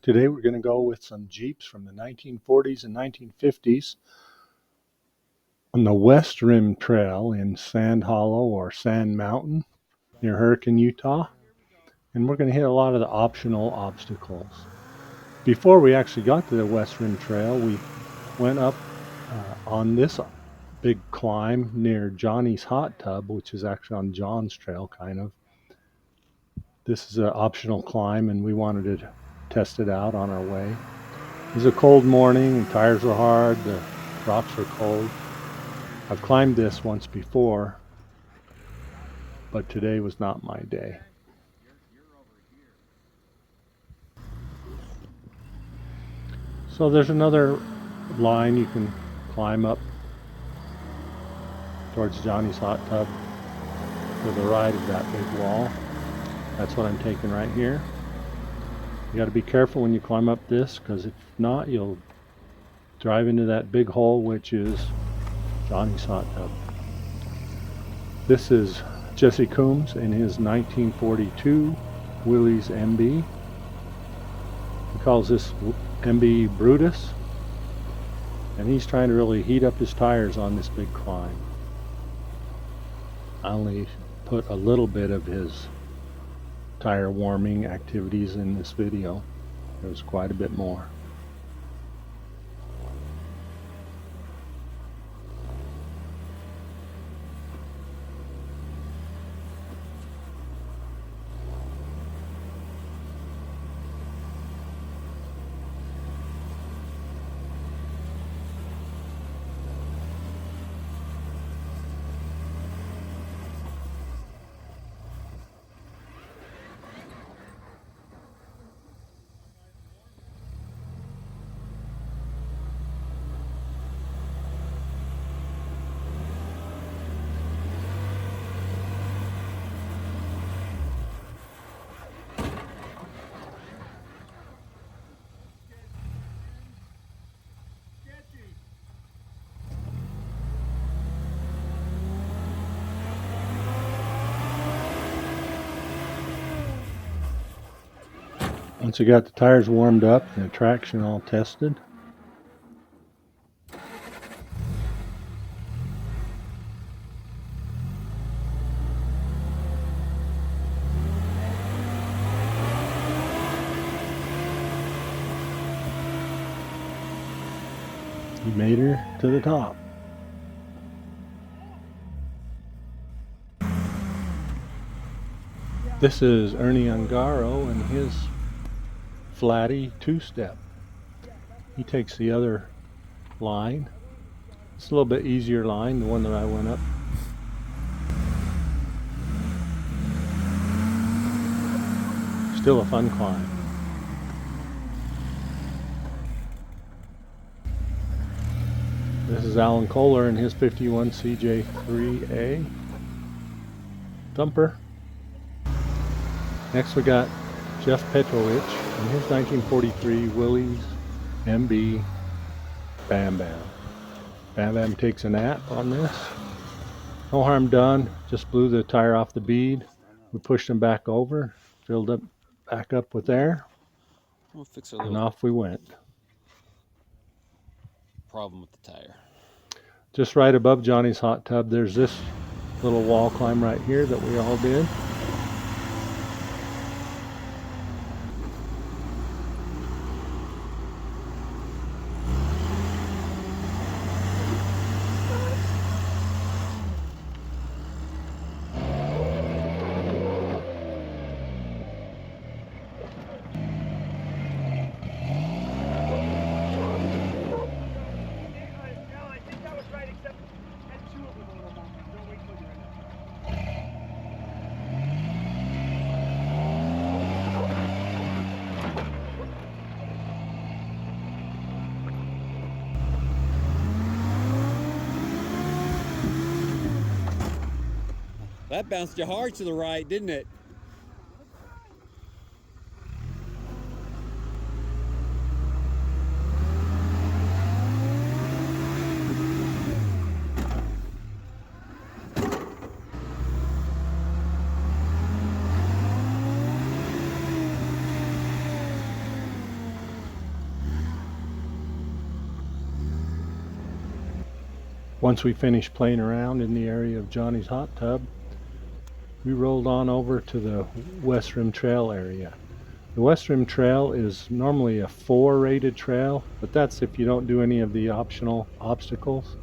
Today we're going to go with some Jeeps from the 1940s and 1950s on the West Rim Trail in Sand Hollow or Sand Mountain near Hurricane, Utah. And we're going to hit a lot of the optional obstacles. Before we actually got to the West Rim Trail, we went up on this big climb near Johnny's Hot Tub, which is actually on John's Trail, kind of. This is an optional climb, and we wanted to test it out on our way. It was a cold morning, and tires were hard, the rocks were cold. I've climbed this once before, but today was not my day. So there's another line you can climb up towards Johnny's Hot Tub to the right of that big wall. That's what I'm taking right here. You got to be careful when you climb up this, because if not, you'll drive into that big hole, which is Johnny's Hot Tub. This is Jesse Coombs in his 1942 Willys MB. He calls this MB Brutus, and he's trying to really heat up his tires on this big climb. I only put a little bit of his tire warming activities in this video. There's quite a bit more. Once you got the tires warmed up and the traction all tested, you made her to the top. This is Ernie Ongaro and his flatty two-step. He takes the other line. It's a little bit easier line, the one that I went up. Still a fun climb. This is Alan Koller and his 51 CJ3A thumper. Next we got Jeff Petrowich and his 1943 Willys MB Bam Bam. Bam Bam takes a nap on this. No harm done, just blew the tire off the bead. We pushed him back over, filled up back up with air, and off we went. Problem with the tire. Just right above Johnny's Hot Tub, there's this little wall climb right here that we all did. That bounced you hard to the right, didn't it? once we finished playing around in the area of Johnny's hot tub, we rolled on over to the West Rim Trail area. The West Rim Trail is normally a 4 rated trail, but that's if you don't do any of the optional obstacles.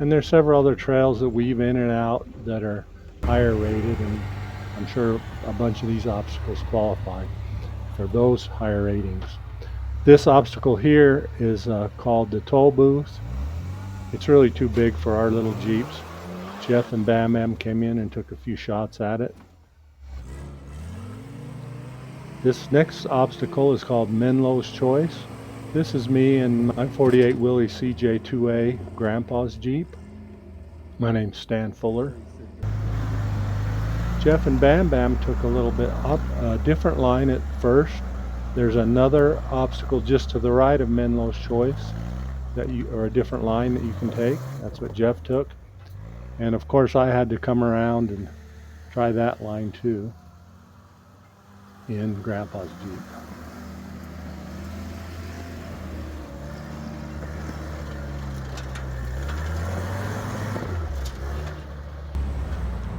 And there's several other trails that weave in and out that are higher rated, and I'm sure a bunch of these obstacles qualify for those higher ratings. This obstacle here is called the toll booth. It's really too big for our little Jeeps. Jeff and Bam Bam came in and took a few shots at it. This next obstacle is called Menlo's Choice. This is me and my 48 Willys CJ2A Grandpa's Jeep. My name's Stan Fuller. Jeff and Bam Bam took a little bit up a different line at first. There's another obstacle just to the right of Menlo's Choice or a different line that you can take. That's what Jeff took. And of course I had to come around and try that line too in Grandpa's Jeep.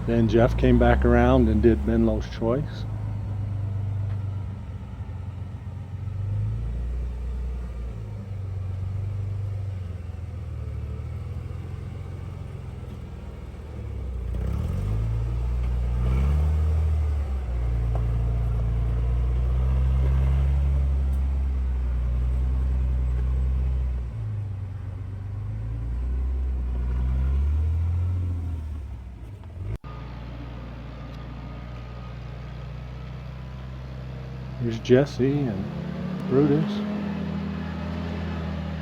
Then Jeff came back around and did Menlo's Choice. Here's Jesse and Brutus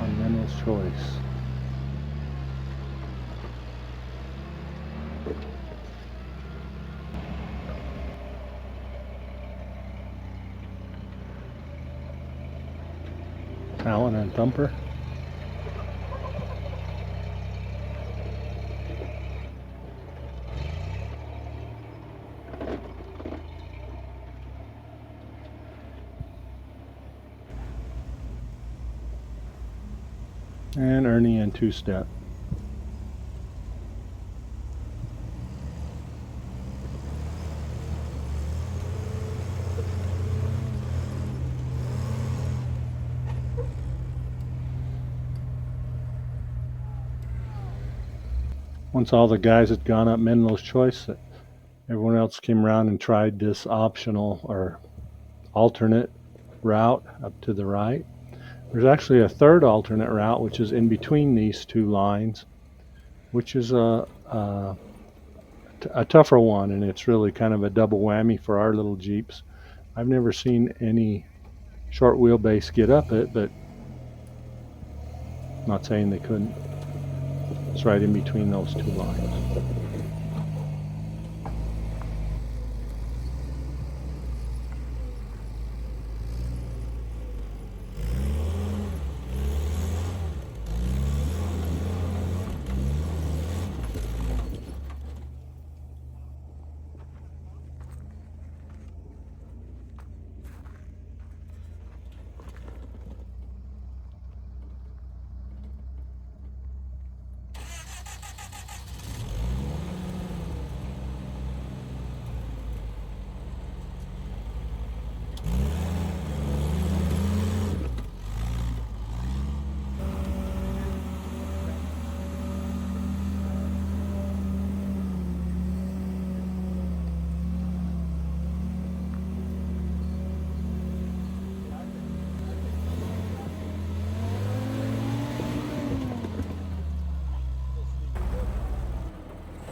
on Menlo's Choice. Alan and Thumper. And Ernie and Two Step. Once all the guys had gone up Menlo's Choice, everyone else came around and tried this optional or alternate route up to the right. There's actually a third alternate route, which is in between these two lines, which is a tougher one, and it's really kind of a double whammy for our little Jeeps. I've never seen any short wheelbase get up it, but I'm not saying they couldn't. It's right in between those two lines.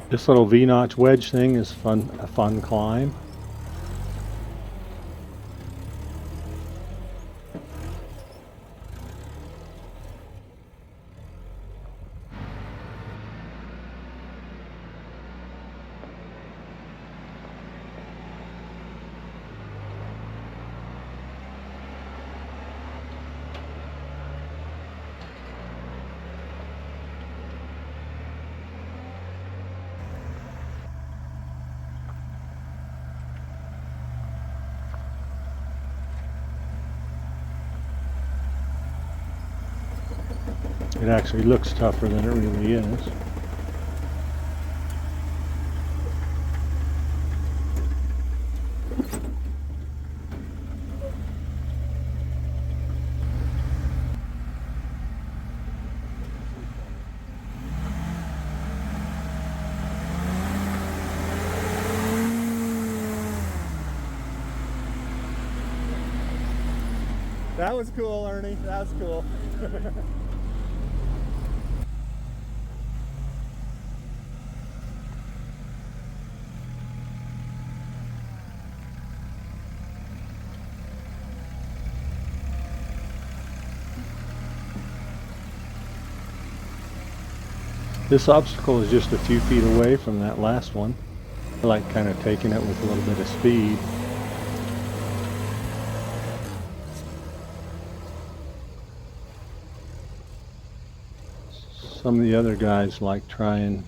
This little V-notch wedge thing is a fun climb. It actually looks tougher than it really is. That was cool, Ernie. That was cool. This obstacle is just a few feet away from that last one. I like kind of taking it with a little bit of speed. Some of the other guys like trying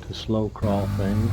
to slow crawl things.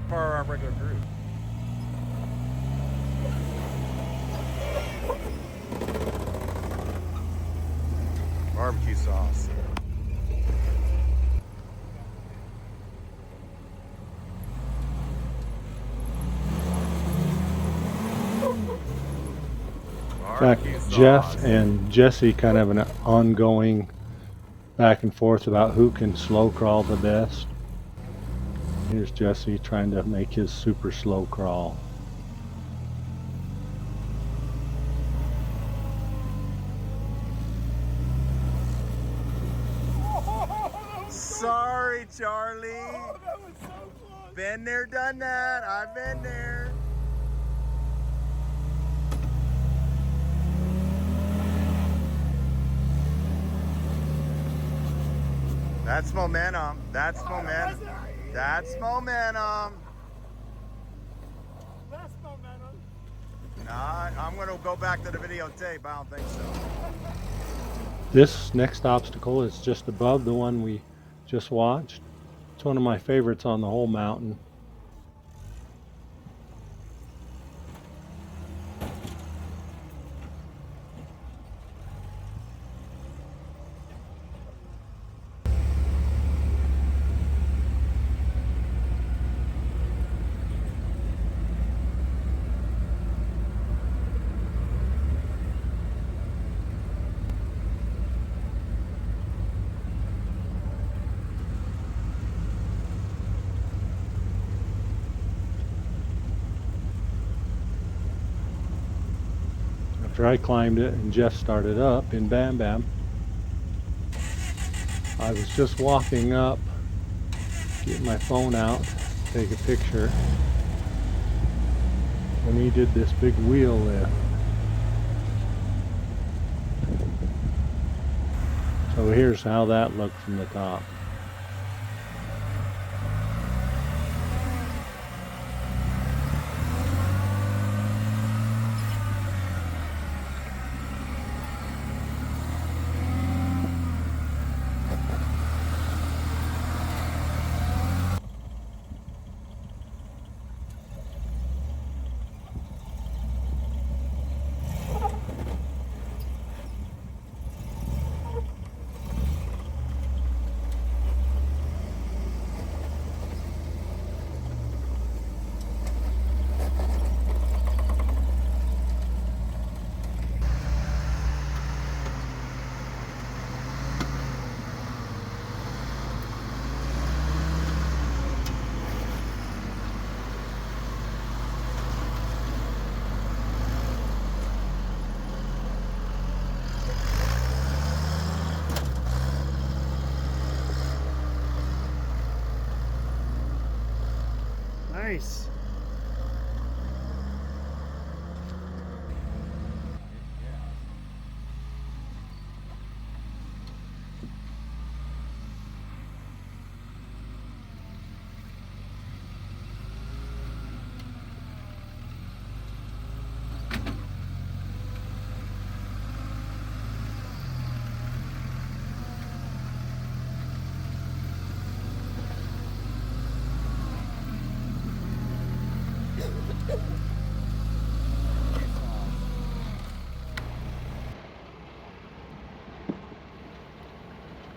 For our regular group. Barbecue sauce. In fact, Jeff and Jesse kind of have an ongoing back and forth about who can slow crawl the best. Here's Jesse trying to make his super slow crawl. Sorry, Charlie. Oh, that was so close. Been there, done that. I've been there. That's momentum. That's momentum. That's momentum. That's momentum. Nah, I'm going to go back to the videotape. I don't think so. This next obstacle is just above the one we just watched. It's one of my favorites on the whole mountain. After I climbed it and Jeff started up in Bam Bam, I was just walking up, getting my phone out, take a picture, when he did this big wheel lift. So here's how that looked from the top. Nice.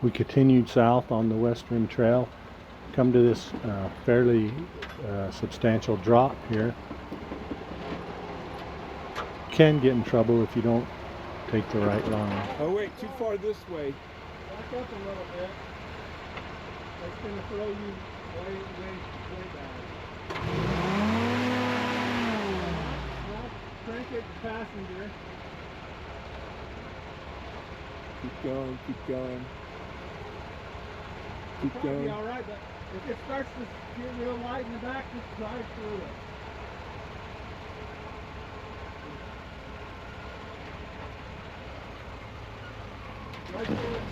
We continued south on the West Rim Trail, come to this fairly substantial drop here. Can get in trouble if you don't take the right line. Oh wait, too far this way. Back up a little bit. That's going to throw you way back. Well, crank it to passenger. Keep going, keep going. Keep going. It'll be alright, but if it starts to get real light in the back, just drive through it. Drive through it.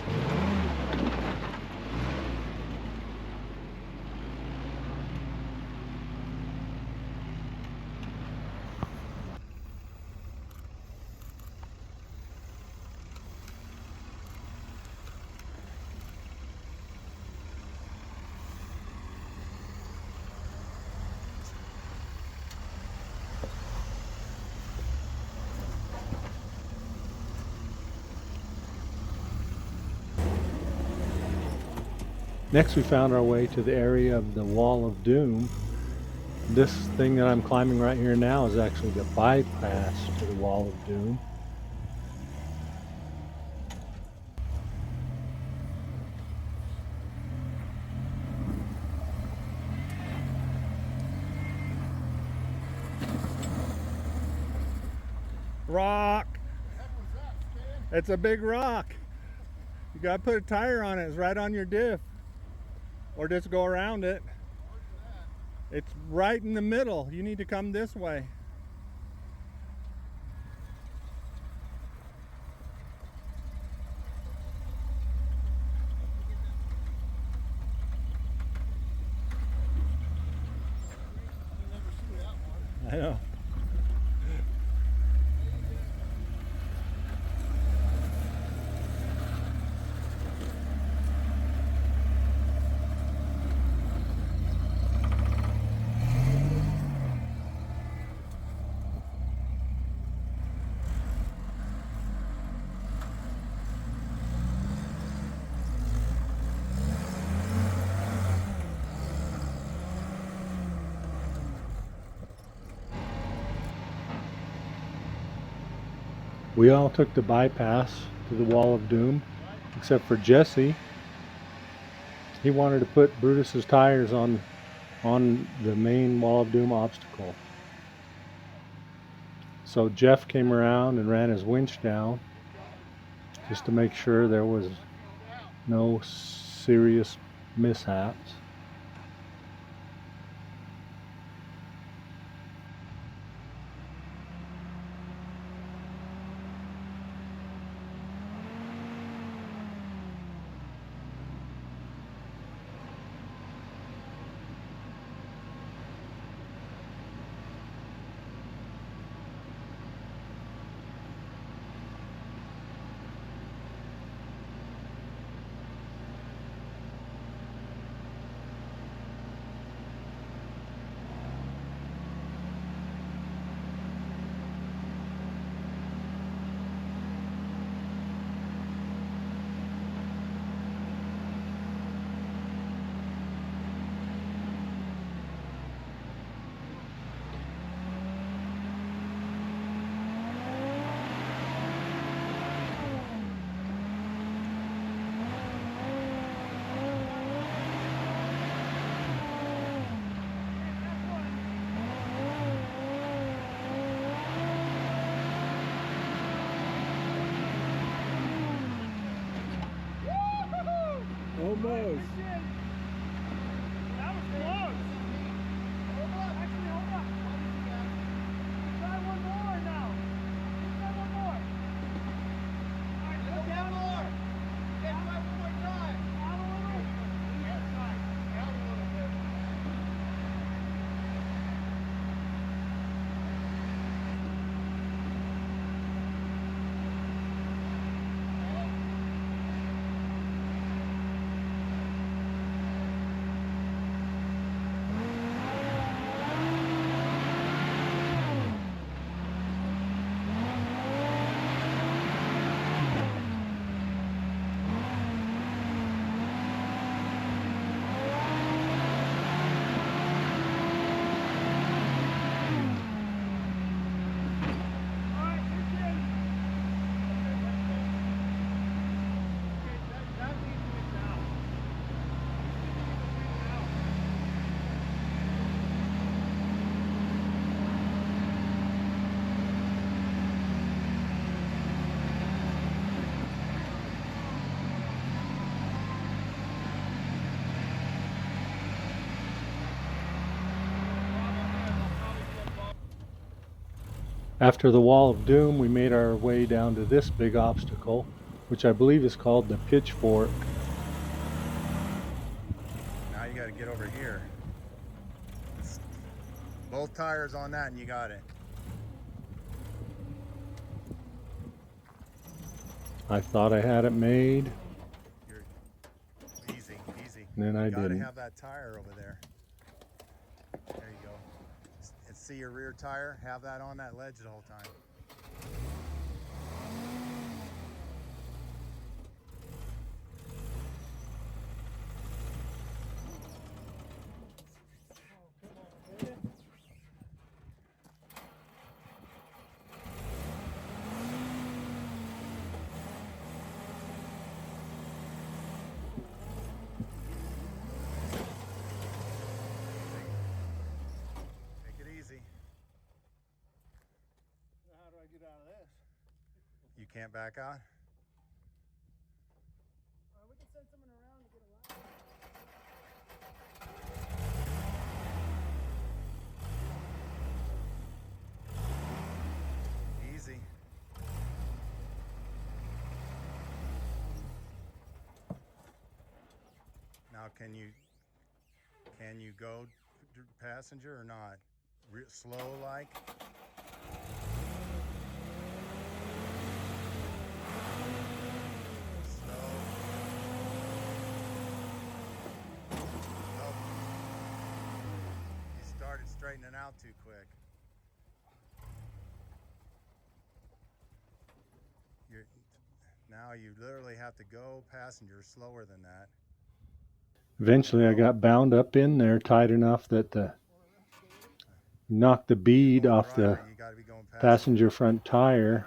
Next we found our way to the area of the Wall of Doom. This thing that I'm climbing right here now is actually the bypass to the Wall of Doom. Rock. It's a big rock. You gotta put a tire on it. It's right on your diff. Or just go around it. It's right in the middle. You need to come this way. I know. We all took the bypass to the Wall of Doom, except for Jesse. He wanted to put Brutus's tires on the main Wall of Doom obstacle. So Jeff came around and ran his winch down just to make sure there was no serious mishaps. Almost. That was close. After the Wall of Doom, we made our way down to this big obstacle, which I believe is called the Pitchfork. Now you got to get over here. Both tires on that and you got it. I thought I had it made. You're easy, easy. And then I you gotta didn't. have that tire over there. There you go. And see your rear tire? Have that on that ledge the whole time. How do I get out of this? You can't back out? We can send someone around to get around. Easy. Now can you go passenger or not? Slow like? Straightening out too quick. Now you literally have to go passenger slower than that. Eventually I got bound up in there tight enough that the knocked the bead off the passenger front tire.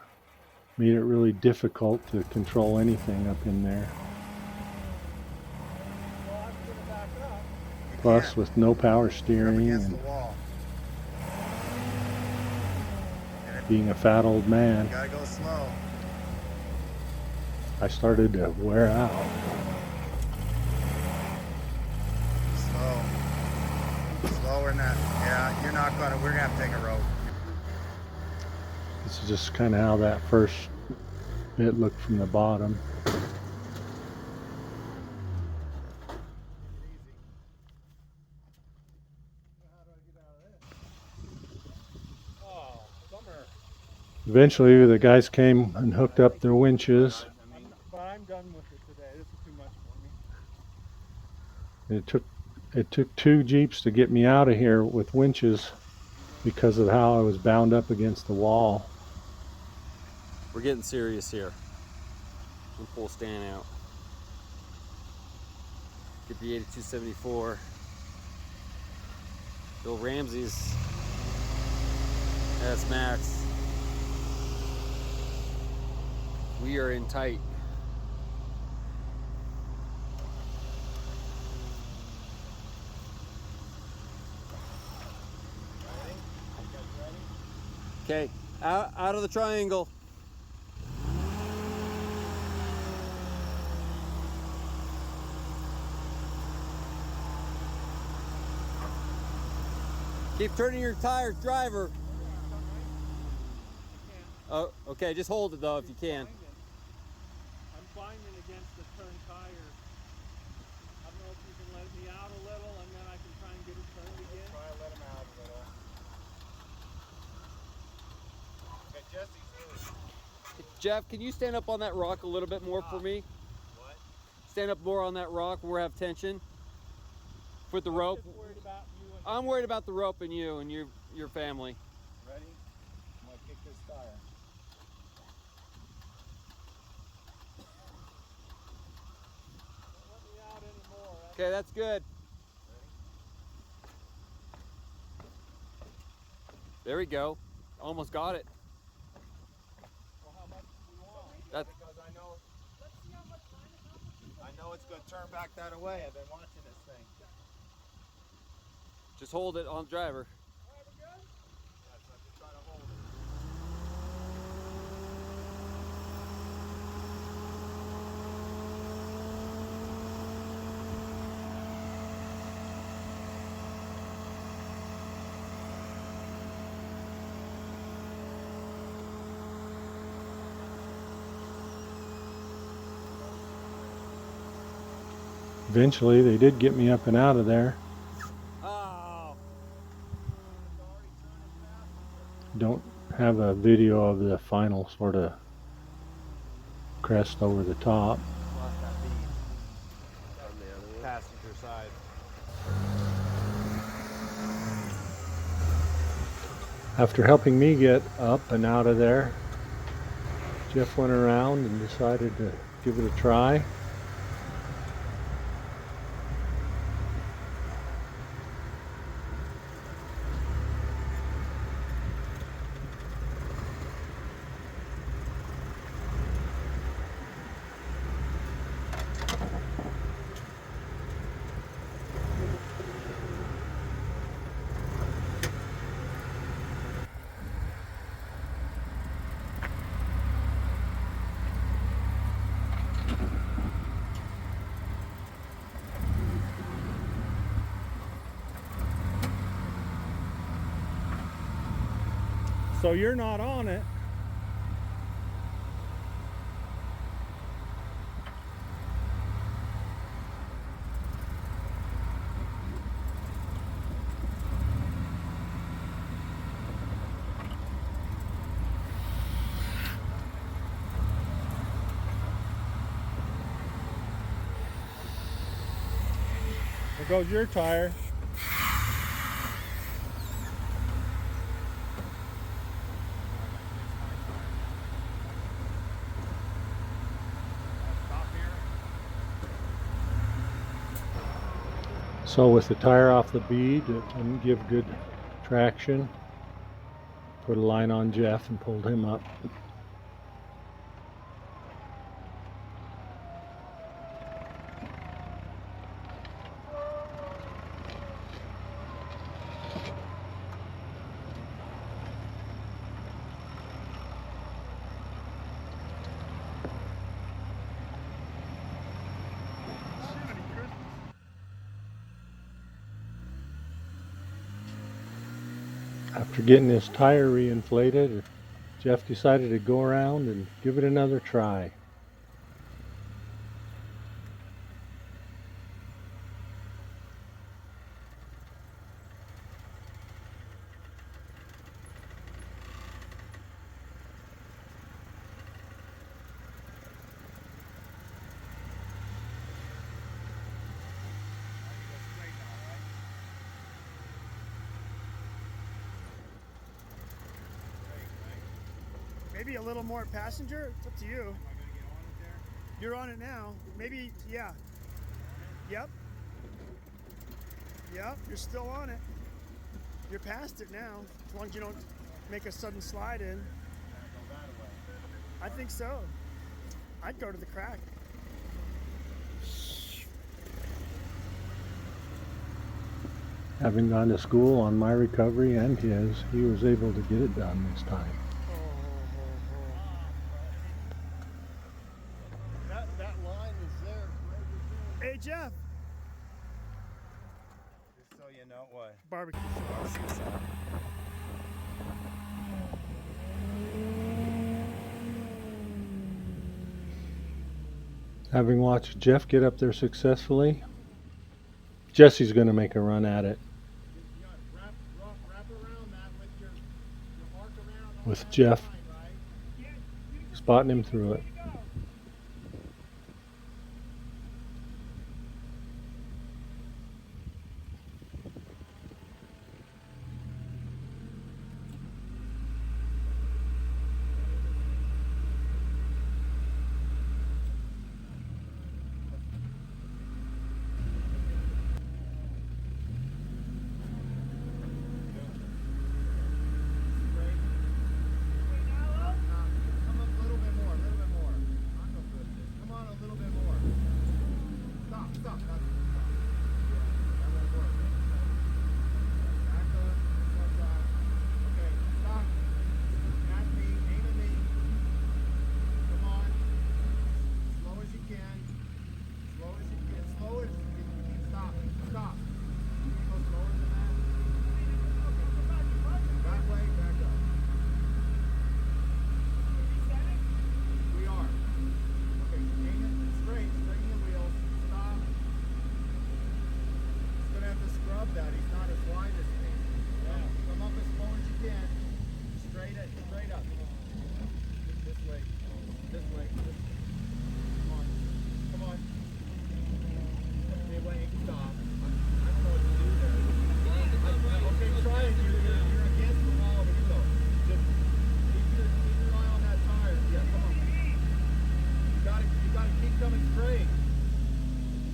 Made it really difficult to control anything up in there. Plus with no power steering and being a fat old man, gotta go slow. I started to wear out. Slower than that. Yeah, we're gonna have to take a road. This is just kind of how that first bit looked from the bottom. Eventually the guys came and hooked up their winches. But I'm done with it today. This is too much for me. It took 2 Jeeps to get me out of here with winches because of how I was bound up against the wall. We're getting serious here. We'll pull Stan out. Get the 8274. Bill Ramsey's. That's Max. We are in tight. Okay, out of the triangle. Keep turning your tires, driver. Oh, okay, just hold it though if you can. I'm binding against the turned tire. I don't know if you can let me out a little and then I can try and get it turned again. Try to let him out a little. Okay, Jesse's really... Jeff, can you stand up on that rock a little bit more for me? What? Stand up more on that rock where we have tension. With the rope. I'm just worried about you and I'm worried about the rope and you and your family. Ready? I'm gonna kick this tire. don't let me out anymore. Okay, that's good. There we go. Almost got it. Well, how much do you want? That, Because I know it's gonna turn back that way. I've been watching this thing. just hold it on the driver. Yes, I'm just trying to hold it. Eventually, they did get me up and out of there. Oh. Don't have a video of the final sort of crest over the top. Lost that bead On the other one. passenger side. After helping me get up and out of there, Jeff went around and decided to give it a try. So you're not on it. There goes your tire. So with the tire off the bead, it didn't give good traction. Put a line on Jeff and pulled him up. After getting his tire reinflated, Jeff decided to go around and give it another try. Maybe a little more passenger. It's up to you. Am I gonna get on it there? You're on it now. Maybe, yeah. Yep. Yep, you're still on it. You're past it now. As long as you don't make a sudden slide in. Go that way. I think so. I'd go to the crack. Having gone to school on my recovery and his, he was able to get it done this time. That line is there. Hey, Jeff. Just so you know what. Barbecue. Having watched Jeff get up there successfully, Jesse's going to make a run at it You gotta wrap around that with your arc around on with that Jeff line, right? spotting him through it. Come up a little bit more, a little bit more.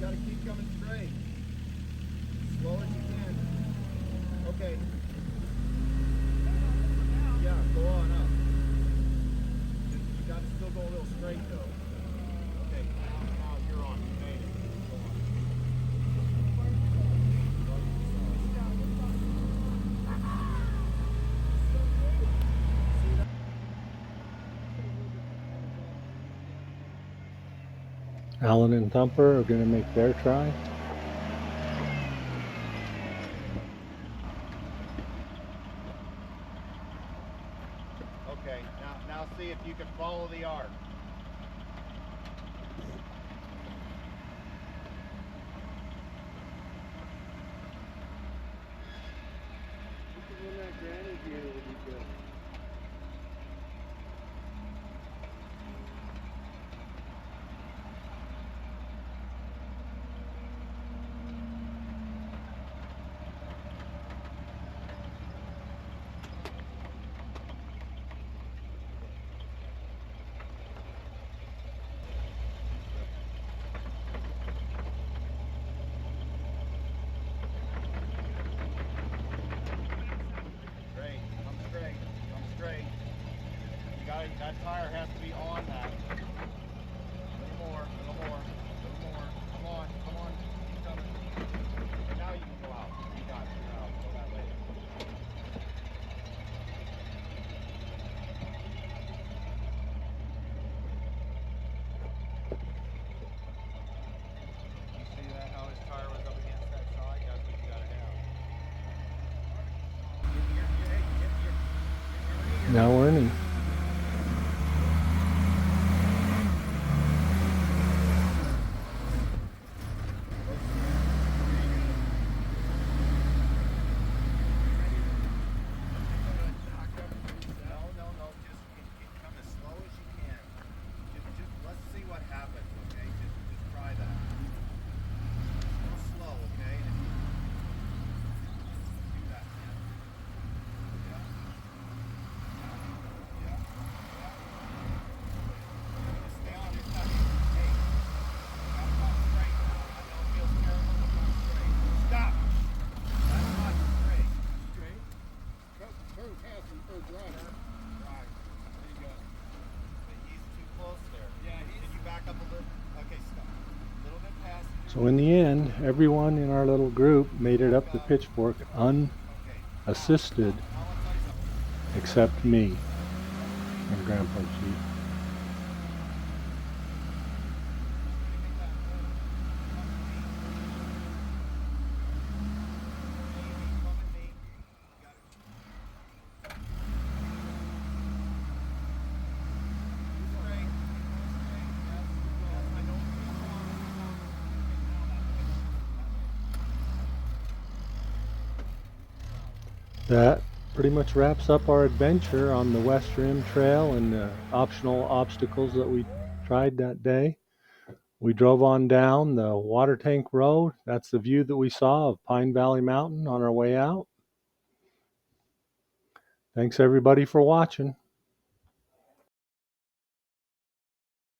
gotta keep coming straight. Slow as you can. Okay. Yeah, go on up. You gotta still go a little straight though. Okay, now you're on. You made it. Go on. Alan and Thumper are going to make their try. Okay, now see if you can follow the arc. Straight, come straight, come straight. You got that tire has to be on that. A little more, a little more, a little more. Come on, come on, keep coming. And now you can go out. You got it. Now go that way. You see that? How his tire was up against that side? That's what you gotta have. Now Ernie. No. Just come as slow as you can. Just let's see what happens, okay? Just try that. Go slow, okay? And do that. Yeah. Just stay on your touch. Hey, gotta come straight now. I know it feels terrible, but come straight. Stop. That's not straight. Straight. Turn past and go drive. Right. There you go. But he's too close there. Yeah, can you back up a little? Okay, stop. A little bit past. So in the end, everyone in our little group made it up the pitchfork unassisted, Now I'll tell you something. except me and Grandpa Jeep. That pretty much wraps up our adventure on the West Rim Trail and the optional obstacles that we tried that day. We drove on down the Water Tank Road. That's the view that we saw of Pine Valley Mountain on our way out. Thanks everybody for watching.